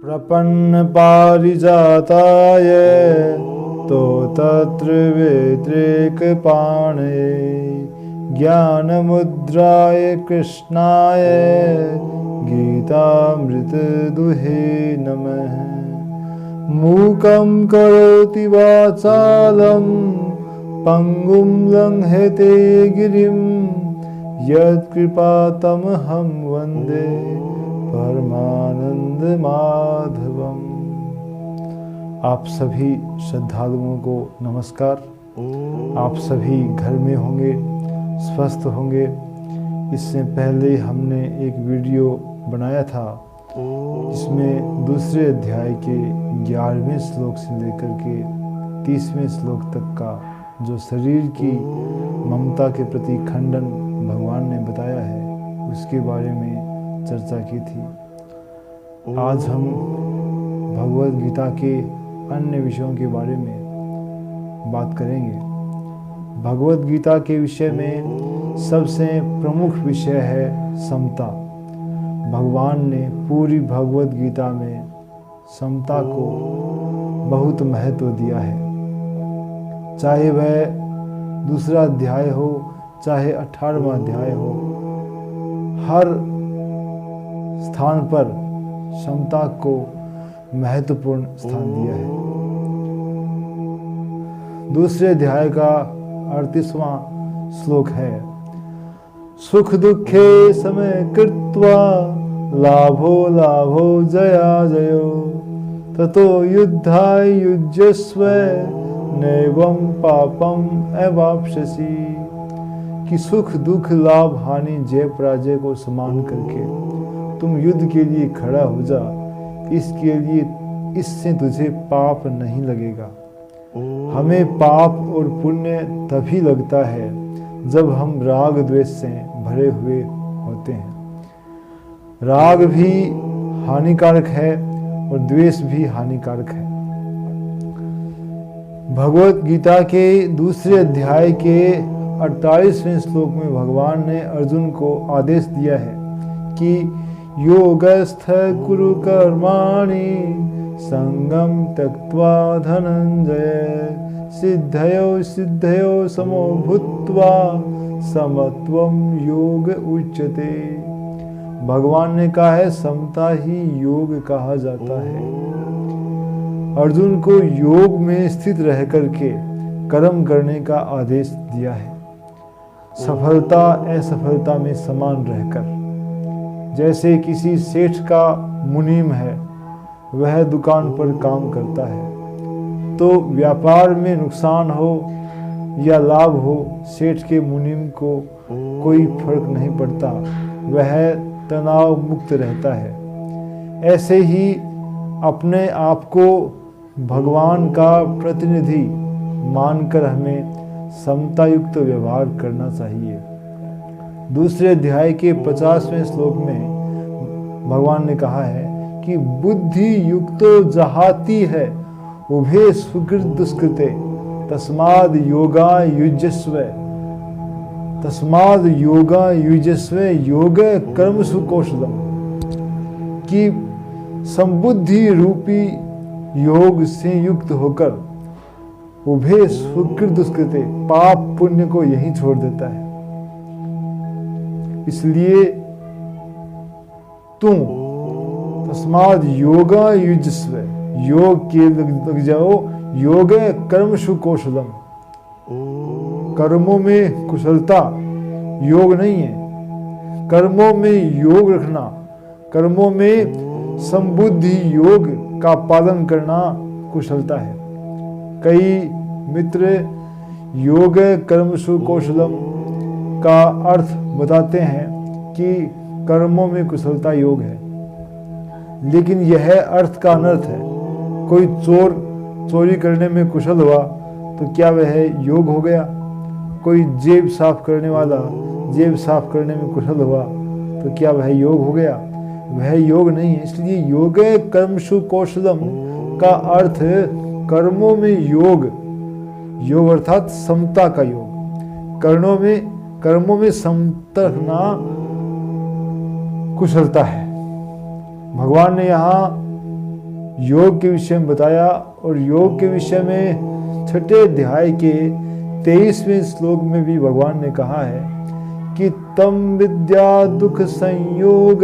प्रपन्न पारिजाताय तोतत्र वेत्रेकपाणे ज्ञानमुद्राय कृष्णाय गीतामृतदुहे नमः। मूकं करोति वाचालं पंगुं लंघयते गिरिं यत्कृपातमहं वन्दे परमानंद माधवम। आप सभी श्रद्धालुओं को नमस्कार। आप सभी घर में होंगे, स्वस्थ होंगे। इससे पहले हमने एक वीडियो बनाया था जिसमें दूसरे अध्याय के 11वें श्लोक से लेकर के 30वें श्लोक तक का जो शरीर की ममता के प्रति खंडन भगवान ने बताया है उसके बारे में चर्चा की थी। आज हम भगवद गीता के अन्य विषयों के बारे में बात करेंगे। भगवद गीता के विषय में सबसे प्रमुख विषय है समता। भगवान ने पूरी भगवद गीता में समता को बहुत महत्व दिया है। चाहे वह दूसरा अध्याय हो, चाहे 18वां अध्याय हो, हर स्थान पर समता को महत्वपूर्ण स्थान दिया है। दूसरे अध्याय का 38वां श्लोक है, सुख दुखे समय कृत्वा लाभो लाभो जया जयो ततो युद्धाय युज्यस्व नैवं पापम अवाप्स्यसि। कि सुख दुख लाभ हानि जय पराजय को समान करके तुम युद्ध के लिए खड़ा हो जा। इसके लिए इससे तुझे पाप नहीं लगेगा। हमें पाप और पुण्य तभी लगता है जब हम राग द्वेष से भरे हुए होते हैं। राग भी हानिकारक है और द्वेष भी हानिकारक है। भगवत गीता के दूसरे अध्याय के 48वें श्लोक में भगवान ने अर्जुन को आदेश दिया है कि योगस्थ कुरु कर्माणि संगम त्यक्त्वा धनंजय सिद्धयो सिद्धयो समो भूत्वा समत्वम योग उच्यते। भगवान ने कहा है समता ही योग कहा जाता है। अर्जुन को योग में स्थित रह करके कर्म करने का आदेश दिया है, सफलता असफलता में समान रहकर। जैसे किसी सेठ का मुनीम है, वह दुकान पर काम करता है, तो व्यापार में नुकसान हो या लाभ हो, सेठ के मुनीम को कोई फर्क नहीं पड़ता, वह तनाव मुक्त रहता है। ऐसे ही अपने आप को भगवान का प्रतिनिधि मानकर हमें समता युक्त व्यवहार करना चाहिए। दूसरे अध्याय के 50वें श्लोक में भगवान ने कहा है कि बुद्धि युक्तो जहाती है उभे सुकृत दुष्कृते तस्माद योगा युज्यस्व। तस्माद योगा युज्यस्व योग कर्मसु कौशलम। कि संबुद्धि रूपी योग से युक्त होकर उभे सुकृत दुष्कृते पाप पुण्य को यहीं छोड़ देता है। इसलिए तुम तस्माद योगा युज्यस्व, योग के लग जाओ, योग कर्मसु कौशलम। कर्मों में कुशलता योग नहीं है। कर्मों में योग रखना, कर्मों में संबुद्धि योग का पालन करना कुशलता है। कई मित्र योग कर्मसु कौशलम का अर्थ बताते हैं कि कर्मों में कुशलता योग है, लेकिन यह अर्थ का अनर्थ है। कोई चोर चोरी करने में कुशल हुआ तो क्या वह योग हो गया? कोई जेब साफ करने वाला जेब साफ करने में कुशल हुआ तो क्या वह योग हो गया? वह योग नहीं है। इसलिए योग कर्मसु कौशलम का अर्थ कर्मों में योग, योग अर्थात समता का योग। कर्मों में समता रखना कुशलता है। भगवान ने यहाँ योग के विषय में बताया, और योग के विषय में छठे अध्याय के 23वें श्लोक में भी भगवान ने कहा है कि तम विद्या दुख संयोग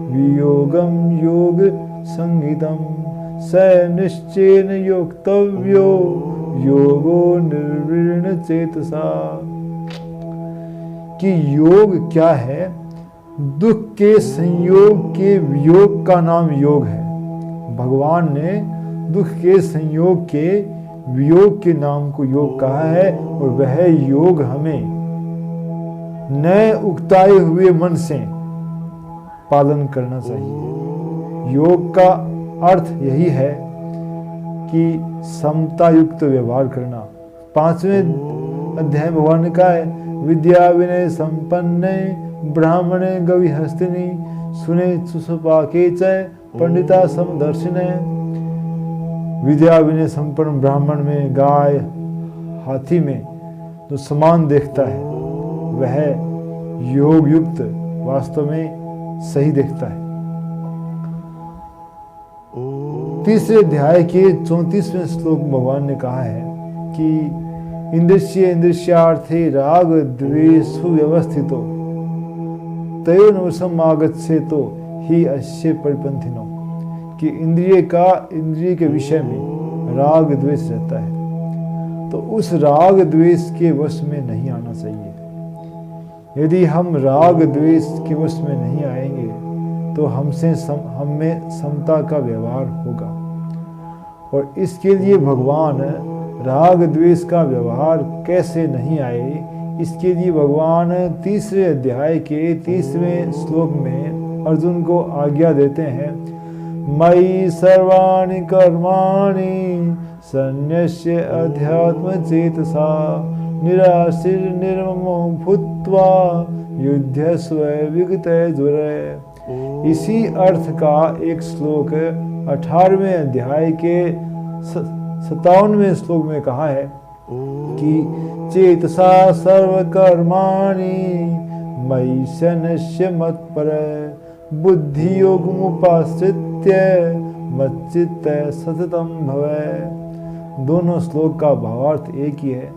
वियोगम योग संगीतम स निश्चयेन योक्तव्यो योगो निर्विण्ण चेतसा। कि योग क्या है? दुख के संयोग के वियोग का नाम योग है। भगवान ने दुख के संयोग के वियोग के नाम को योग कहा है, और वह योग हमें नए उकताए हुए मन से पालन करना चाहिए। योग का अर्थ यही है कि समता युक्त व्यवहार करना। 5वें अध्याय में भगवान ने कहा है, विद्या विनय संपन्न ब्राह्मणे गवि हस्तिनी सुने सुसुपाके च पंडिता समदर्शिने। विद्या विनय संपन्न ब्राह्मण में गाय हाथी में जो समान देखता है वह योग युक्त वास्तव में सही देखता है। 3 अध्याय के 34वें श्लोक में भगवान ने कहा है कि इंद्रियार्थे राग द्वेषु व्यवस्थितो तयोर्वशम आगच्छेतो ही अस्य परिपंथिनो। कि इंद्रिय के विषय में राग द्वेष रहता है, तो उस राग द्वेष के वश में नहीं आना चाहिए। यदि हम राग द्वेष के वश में नहीं आएंगे तो हम में समता का व्यवहार होगा। और इसके लिए भगवान राग द्वेष का व्यवहार कैसे नहीं आए, इसके लिए भगवान 3 अध्याय के 30वें श्लोक में अर्जुन को आज्ञा देते हैं, मयि सर्वाणि कर्माणि सन्न्यस्य अध्यात्म चेतसा निराशीर निर्ममो भूत्वा युध्यस्व विगतज्वरे। इसी अर्थ का एक श्लोक 18वें अध्याय के 57वें श्लोक में कहा है कि चेतसा सर्वकर्माणि मयि सन्न्यस्य मत्पर बुद्धि योगमुपाश्रित्य मच्चित्त सततम भवे। दोनों श्लोक का भावार्थ एक ही है।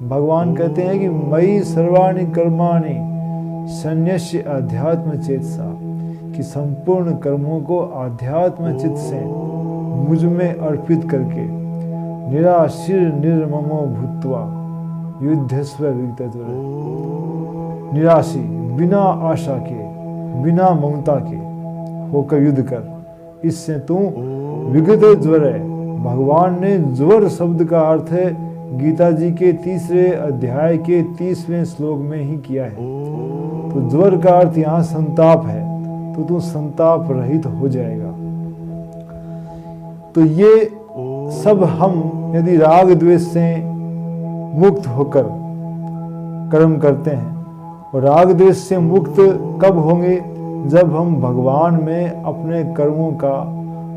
भगवान कहते हैं कि मयि सर्वाणि कर्माणि सन्न्यस्य अध्यात्म चेतसा, कि संपूर्ण कर्मों को आध्यात्म चित्त से मुझ में अर्पित करके निराशीर निर्ममो भूत्वा युद्धस्व विगतज्वरे। निराशी बिना आशा के बिना ममता के होकर युद्ध कर, इससे तू विगत ज्वर है। भगवान ने ज्वर शब्द का अर्थ गीता जी के 3 अध्याय के 30वें श्लोक में ही किया है। तो ज्वर का अर्थ यहाँ संताप है, तो तू संताप रहित हो जाएगा। तो ये सब हम यदि राग द्वेष से मुक्त होकर कर्म करते हैं, और राग द्वेष से मुक्त कब होंगे? जब हम भगवान में अपने कर्मों का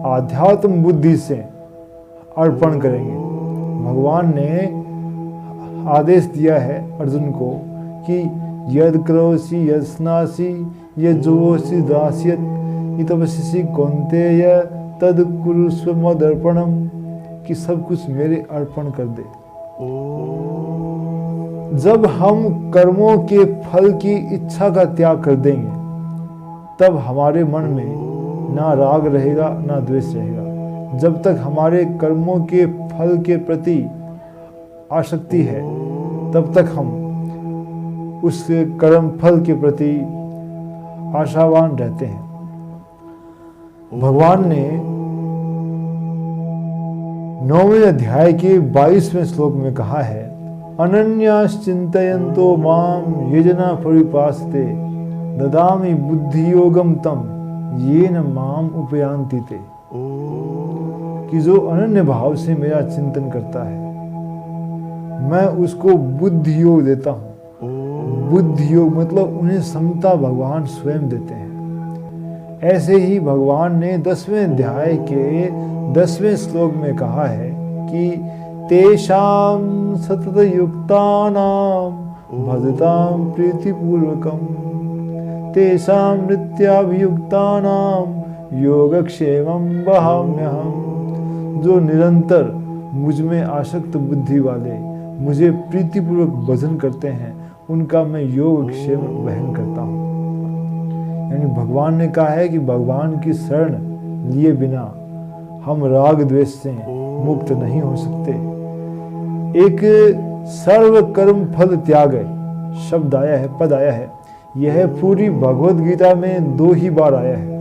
आध्यात्म बुद्धि से अर्पण करेंगे। भगवान ने आदेश दिया है अर्जुन को कि यद करोसि यद स्नासि यद जुहोसि दास्यत इतवसि कौन्तेय तद कुरुस्व मदर्पणम, कि सब कुछ मेरे अर्पण कर दे। जब हम कर्मों के फल की इच्छा का त्याग कर देंगे तब हमारे मन में ना राग रहेगा ना द्वेष रहेगा। जब तक हमारे कर्मों के फल के प्रति आसक्ति है तब तक हम उस कर्म फल के प्रति आशावान रहते हैं। भगवान ने 9वें अध्याय के 22वें श्लोक में कहा है, अनन्याश्चिन्तयन्तो माम येन परिपासते ददामि बुद्धि योगम तम येन माम उपयान्ति ते। कि जो अनन्य भाव से मेरा चिंतन करता है मैं उसको बुद्धि योग देता हूँ। बुद्धि योग मतलब उन्हें समता भगवान स्वयं देते हैं। ऐसे ही भगवान ने 10वें अध्याय के 10वें श्लोक में कहा है कि तेषां सतत युक्तानां भजतां प्रीतिपूर्वकं तेषां नित्याभियुक्तानां योगक्षेमं वहाम्यहम्। जो निरंतर मुझ में आसक्त बुद्धि वाले मुझे प्रीतिपूर्वक भजन करते हैं, उनका मैं योगक्षेम वहन करता हूँ। यानी भगवान ने कहा है कि भगवान की शरण लिए बिना हम राग द्वेष से मुक्त नहीं हो सकते। एक सर्व कर्म फल त्याग शब्द आया है, पद आया है, यह पूरी भगवत गीता में 2 ही बार आया है।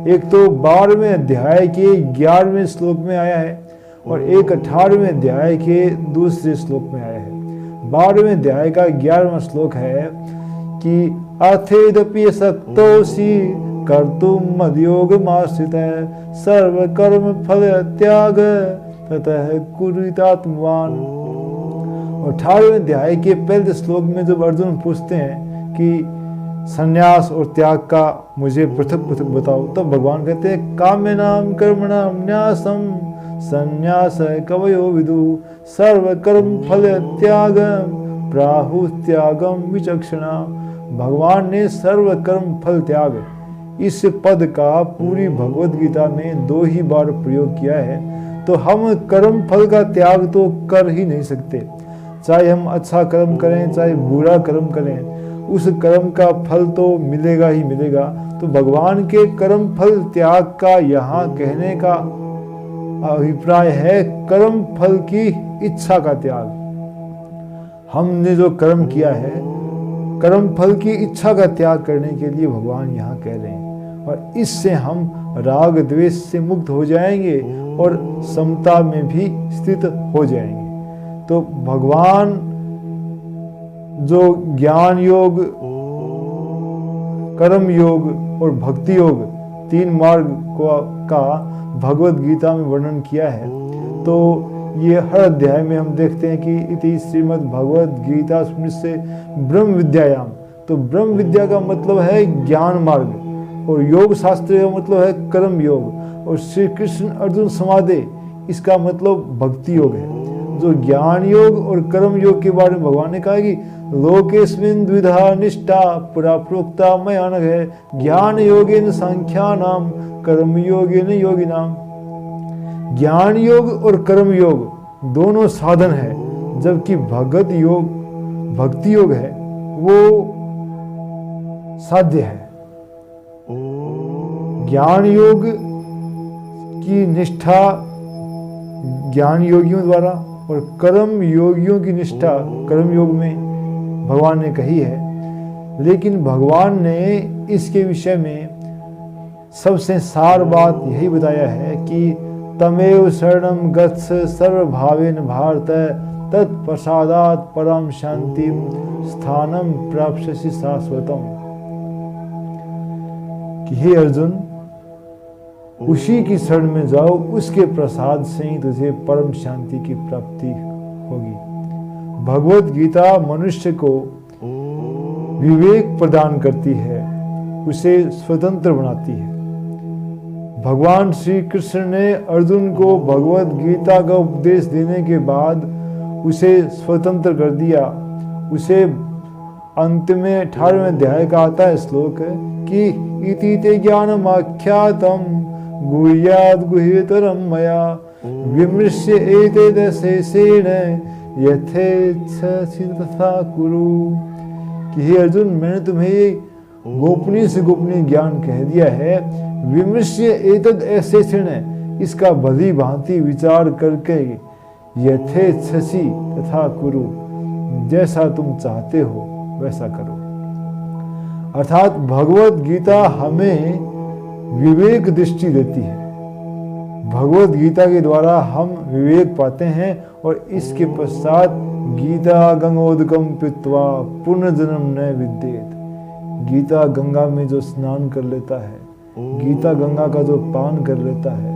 एक तो 12वें अध्याय के 11वें श्लोक में आया है और एक 18वें अध्याय के दूसरे श्लोक में आया है। 12वें अध्याय का 11वां श्लोक है कि अथेदपि शक्तोषि कर्तुम मद्योगमाश्रितः सर्व कर्म फल त्याग ततः कुरुतात्मवान। और 18वें अध्याय के पहले श्लोक में जब अर्जुन पूछते हैं कि संन्यास और त्याग का मुझे पृथक पृथक बताओ, तब भगवान कहते हैं काम्यनाम कर्मणाम न्यासम संन्यास कवयो विदु सर्व कर्म फल त्यागम प्राहु त्यागम विचक्षणा। भगवान ने सर्व कर्म फल त्याग इस पद का पूरी भगवत गीता में 2 ही बार प्रयोग किया है। तो हम कर्म फल का त्याग तो कर ही नहीं सकते। चाहे हम अच्छा कर्म करें चाहे बुरा कर्म करें, उस कर्म का फल तो मिलेगा ही मिलेगा। तो भगवान के कर्म फल त्याग का यहाँ कहने का अभिप्राय है कर्म फल की इच्छा का त्याग। हमने जो कर्म किया है, कर्म फल की इच्छा का त्याग करने के लिए भगवान यहाँ कह रहे हैं, और इससे हम राग द्वेष से मुक्त हो जाएंगे और समता में भी स्थित हो जाएंगे। तो भगवान जो ज्ञान योग, कर्म योग और भक्ति योग 3 मार्ग का भगवत गीता में वर्णन किया है, तो ये हर अध्याय में हम देखते हैं कि इति श्रीमद् भगवत गीता स्मृति ब्रह्म विद्यायाम। तो ब्रह्म विद्या का मतलब है ज्ञान मार्ग और योग शास्त्र का मतलब है कर्म योग, और श्री कृष्ण अर्जुन संवादे इसका मतलब भक्ति योग है। जो ज्ञान योग और कर्म योग के बारे में भगवान ने कहा कि लोकेस्मिन् द्विधा निष्ठा पुरा प्रोक्ता मयानघ है ज्ञान योगेन सांख्यानाम कर्म योगेन योगिनाम। ज्ञान योग और कर्म योग दोनों साधन है, जबकि भगत योग भक्ति योग है वो साध्य है। ज्ञान योग की निष्ठा ज्ञान योगियों द्वारा और कर्म योगियों की निष्ठा कर्म योग में भगवान ने कही है, लेकिन भगवान ने इसके विषय में सबसे सार बात यही बताया है कि तमेव शरणम गच्छ सर्वभावेन भारत तत्प्रसादात् परम शांतिम स्थानम प्राप्स्यसि शाश्वतम। कि हे अर्जुन, उसी की शरण में जाओ, उसके प्रसाद से ही तुझे परम शांति की प्राप्ति होगी। भगवत गीता मनुष्य को विवेक प्रदान करती है, उसे स्वतंत्र बनाती है। भगवान श्री कृष्ण ने अर्जुन को भगवत गीता का उपदेश देने के बाद उसे स्वतंत्र कर दिया। उसे अंत में 18वें अध्याय का आता है श्लोक कि इति ते ज्ञानम आख्यातम गुह्यात् गुह्यतरम मया विमृश्य एतदशेषेण यथेच्छसि तथा कुरु। कि हे अर्जुन, मैंने तुम्हें गोपनीय से गोपनीय ज्ञान कह दिया है। विमृश्य एतद अशेषेण, इसका भली भांति विचार करके यथेच्छसि तथा कुरु, जैसा तुम चाहते हो वैसा करो। अर्थात भगवत गीता हमें विवेक दृष्टि देती है। भगवत गीता के द्वारा हम विवेक पाते हैं और इसके पश्चात गीता गंगोदकम पीत्वा पुनर्जन्म न विद्येत। गीता गंगा में जो स्नान कर लेता है, गीता गंगा का जो पान कर लेता है,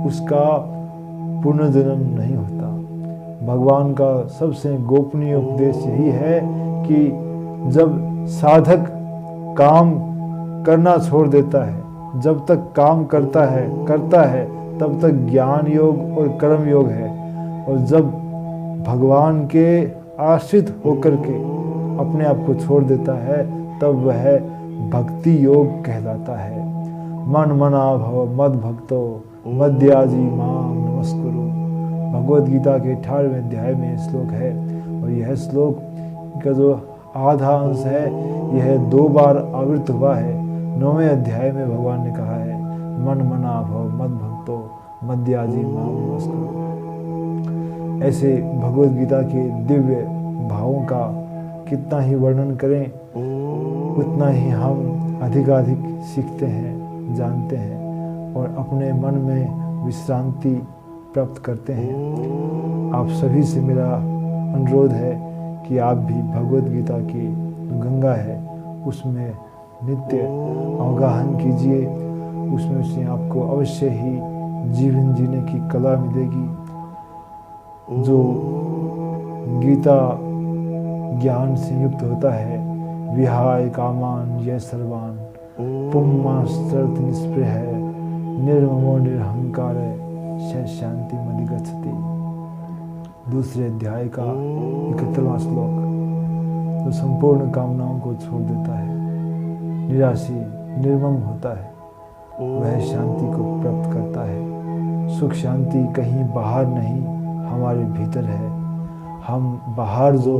उसका पुनर्जन्म नहीं होता। भगवान का सबसे गोपनीय उपदेश यही है कि जब साधक काम करना छोड़ देता है, जब तक काम करता है तब तक ज्ञान योग और कर्म योग है, और जब भगवान के आश्रित होकर के अपने आप को छोड़ देता है तब वह भक्ति योग कहलाता है। मन मना भव मद भक्तो मद्याजी माम नमस्कुरु। भगवद गीता के 18वें अध्याय में श्लोक है और यह श्लोक का जो आधा अंश है यह 2 बार आवृत्त हुआ है। 9वें अध्याय में भगवान ने कहा है मन मना भव मद भक्तो मद्याजी माम नमस्कुरु। ऐसे भगवद गीता के दिव्य भावों का कितना ही वर्णन करें उतना ही हम अधिकाधिक सीखते हैं, जानते हैं और अपने मन में विश्रांति प्राप्त करते हैं। आप सभी से मेरा अनुरोध है कि आप भी भगवद गीता की गंगा है उसमें नित्य अवगाहन कीजिए, उसमें से आपको अवश्य ही जीवन जीने की कला मिलेगी। जो गीता ज्ञान से युक्त होता है विहाय कामान ये सर्वान पुम्मास्त्रत निस्पृह निर्ममो निरहंकार शांति मधिगच्छति। 2 अध्याय का 71वां श्लोक जो संपूर्ण कामनाओं को छोड़ देता है, निराशी निर्मम होता है, वह शांति को प्राप्त करता है। सुख शांति कहीं बाहर नहीं हमारे भीतर है। हम बाहर जो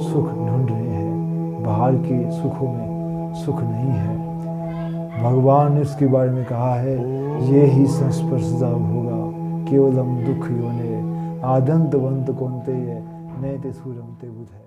सुख ढूंढ रहे हैं, बाहर के सुखों में सुख नहीं है। भगवान ने इसके बारे में कहा है ये ही संस्पर्शजा होगा केवलम दुख योने आदंतवंत कौनते नए ते सूरमते बुध है।